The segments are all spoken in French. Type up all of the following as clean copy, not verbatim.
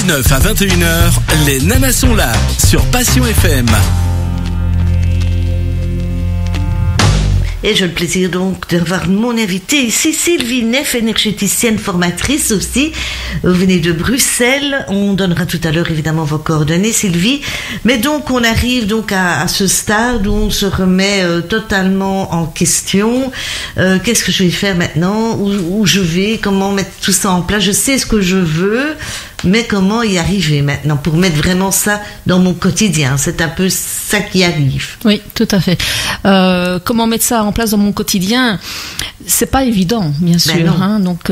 19 à 21h, les nanas sont là sur Passion FM. Et j'ai le plaisir donc de revoir mon invitée ici, Sylvie Neff, énergéticienne formatrice aussi. Vous venez de Bruxelles. On donnera tout à l'heure évidemment vos coordonnées, Sylvie. Mais donc on arrive donc à ce stade où on se remet totalement en question. Qu'est-ce que je vais faire maintenant? Où je vais? Comment mettre tout ça en place? Je sais ce que je veux, mais comment y arriver maintenant pour mettre vraiment ça dans mon quotidien? C'est un peu ça qui arrive. Oui, tout à fait. Comment mettre ça en place dans mon quotidien? C'est pas évident, bien sûr. Hein, donc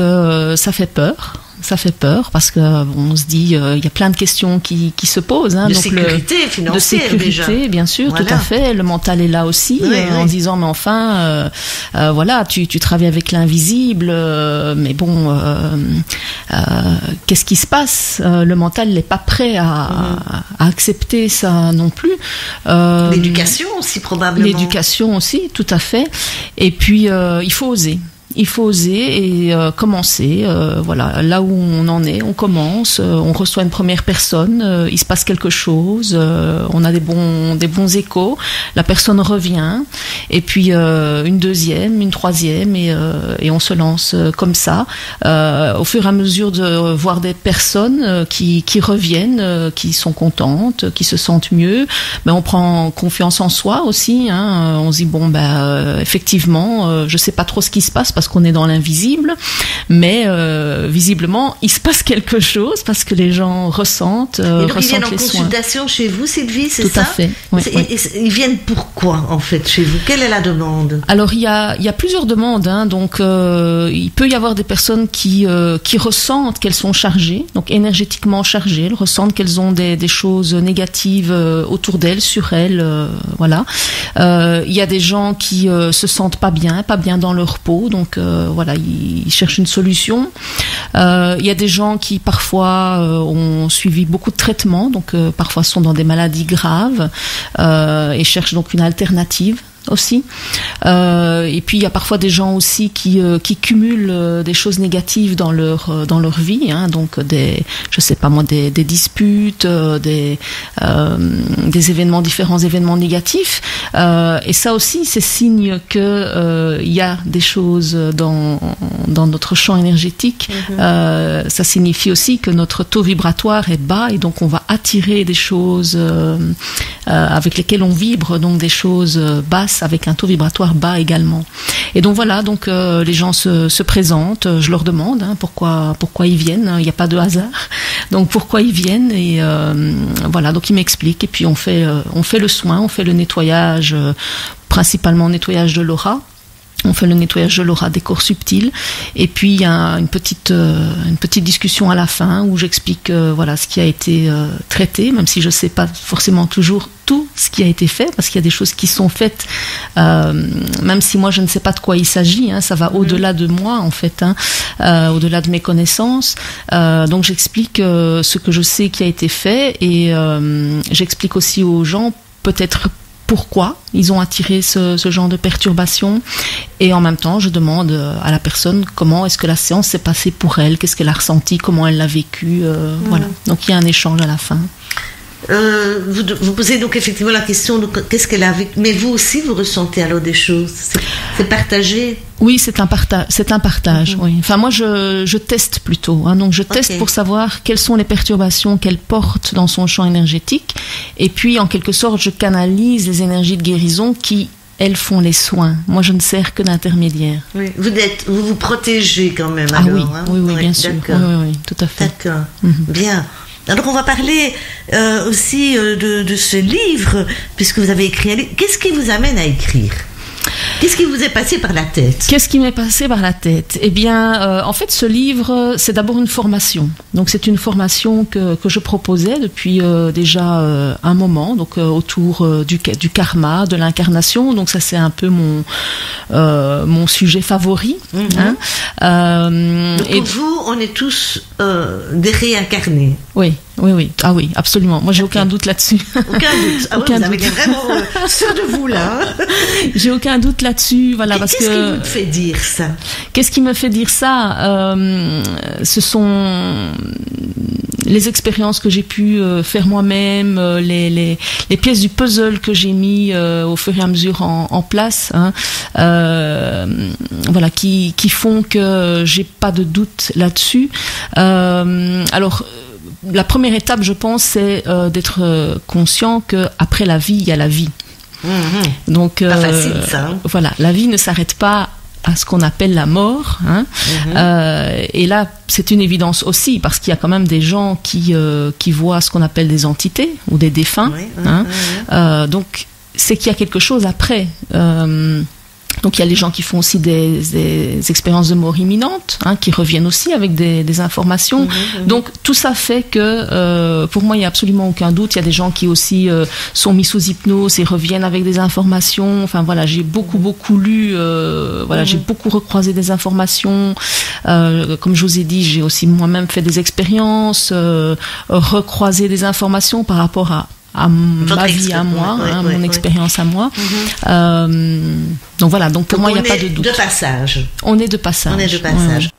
ça fait peur. Ça fait peur parce que on se dit il y a plein de questions qui se posent. Hein, de donc sécurité financière, de sécurité, déjà. Bien sûr, Voilà. tout à fait. Le mental est là aussi, en disant mais enfin, voilà, tu travailles avec l'invisible, mais bon, qu'est-ce qui se passe? Le mental n'est pas prêt à accepter ça non plus. L'éducation aussi probablement. L'éducation aussi, tout à fait. Et puis il faut oser. Il faut oser et commencer. Voilà, là où on en est, on commence. On reçoit une première personne. Il se passe quelque chose. On a des bons échos. La personne revient. Et puis une deuxième, une troisième, et on se lance comme ça. Au fur et à mesure de voir des personnes qui reviennent, qui sont contentes, qui se sentent mieux, ben on prend confiance en soi aussi. Hein. On se dit bon effectivement, je sais pas trop ce qui se passe parce qu'on est dans l'invisible, mais visiblement il se passe quelque chose parce que les gens ressentent les soins. Ils viennent en consultation chez vous, Sylvie, c'est ça? Tout à fait. Oui, Ils viennent pourquoi en fait chez vous? Quelle est la demande? Alors il y a plusieurs demandes. Hein, donc il peut y avoir des personnes qui ressentent qu'elles sont chargées, donc énergétiquement chargées, elles ressentent qu'elles ont des choses négatives autour d'elles, sur elles, voilà. Il y a des gens qui se sentent pas bien dans leur peau, donc voilà, ils cherchent une solution. Il y a des gens qui parfois ont suivi beaucoup de traitements, donc parfois sont dans des maladies graves et cherchent donc une alternative aussi. Et puis il y a parfois des gens aussi qui cumulent des choses négatives dans leur vie, hein, donc des disputes, des différents événements négatifs, et ça aussi c'est signe que il y a des choses dans notre champ énergétique. Ça signifie aussi que notre taux vibratoire est bas et donc on va attirer des choses avec lesquelles on vibre, donc des choses basses avec un taux vibratoire bas également. Et donc voilà, donc les gens se présentent, je leur demande pourquoi ils viennent, il n'y a pas de hasard. Donc pourquoi ils viennent, et voilà, donc ils m'expliquent et puis on fait le soin, on fait le nettoyage, principalement nettoyage de l'aura. On fait le nettoyage de l'aura des corps subtils, et puis il y a une petite discussion à la fin où j'explique voilà ce qui a été traité, même si je sais pas forcément toujours tout ce qui a été fait, parce qu'il y a des choses qui sont faites, même si moi je ne sais pas de quoi il s'agit, hein, ça va au-delà de moi en fait, hein, au-delà de mes connaissances. Donc j'explique ce que je sais qui a été fait, et j'explique aussi aux gens peut-être pourquoi ils ont attiré ce genre de perturbation, et en même temps je demande à la personne comment est-ce que la séance s'est passée pour elle, qu'est-ce qu'elle a ressenti, comment elle l'a vécu, voilà. Donc il y a un échange à la fin. Vous posez donc effectivement la question de qu'est-ce qu'elle a vécu, mais vous aussi vous ressentez alors des choses, c'est partagé? Oui, c'est un partage. Oui. Enfin moi je teste plutôt, hein, donc je teste pour savoir quelles sont les perturbations qu'elle porte dans son champ énergétique, et puis en quelque sorte je canalise les énergies de guérison qui elles font les soins. Moi je ne sers que d'intermédiaire. Oui. Vous vous protégez quand même, alors, oui, hein? Oui, bien sûr. Oui, tout à fait. D'accord. Bien. Alors on va parler aussi de ce livre, puisque vous avez écrit un livre. Qu'est-ce qui vous amène à écrire? Qu'est-ce qui vous est passé par la tête? Qu'est-ce qui m'est passé par la tête? Eh bien, en fait, ce livre, c'est d'abord une formation. Donc, c'est une formation que je proposais depuis déjà un moment, donc autour du karma, de l'incarnation. Donc, ça, c'est un peu mon sujet favori. Hein. Donc, pour vous, on est tous des réincarnés. Oui. Ah oui, absolument. Moi, j'ai aucun doute là-dessus. Aucun doute. Ah oui, vous avez vraiment sûr de vous, là. J'ai aucun doute là-dessus, voilà. Qu'est-ce qui vous fait dire ça? Qu'est-ce qui me fait dire ça? Ce sont les expériences que j'ai pu faire moi-même, les pièces du puzzle que j'ai mis au fur et à mesure en place, hein, voilà, qui font que j'ai pas de doute là-dessus. Alors, la première étape, je pense, c'est d'être conscient que après la vie, il y a la vie. Donc, pas facile, ça. Hein. Voilà, la vie ne s'arrête pas à ce qu'on appelle la mort, hein. Et là c'est une évidence aussi parce qu'il y a quand même des gens qui voient ce qu'on appelle des entités ou des défunts, donc c'est qu'il y a quelque chose après. Donc il y a les gens qui font aussi des expériences de mort imminente, hein, qui reviennent aussi avec des informations. Donc tout ça fait que pour moi il n'y a absolument aucun doute. Il y a des gens qui aussi sont mis sous hypnose et reviennent avec des informations. Enfin voilà, j'ai beaucoup lu, voilà, j'ai beaucoup recroisé des informations. Comme je vous ai dit, j'ai aussi moi-même fait des expériences, recroisé des informations par rapport à ma vie à moi, mon expérience à moi. Donc voilà, donc pour moi il n'y a pas de doute. De passage. On est de passage. On est de passage.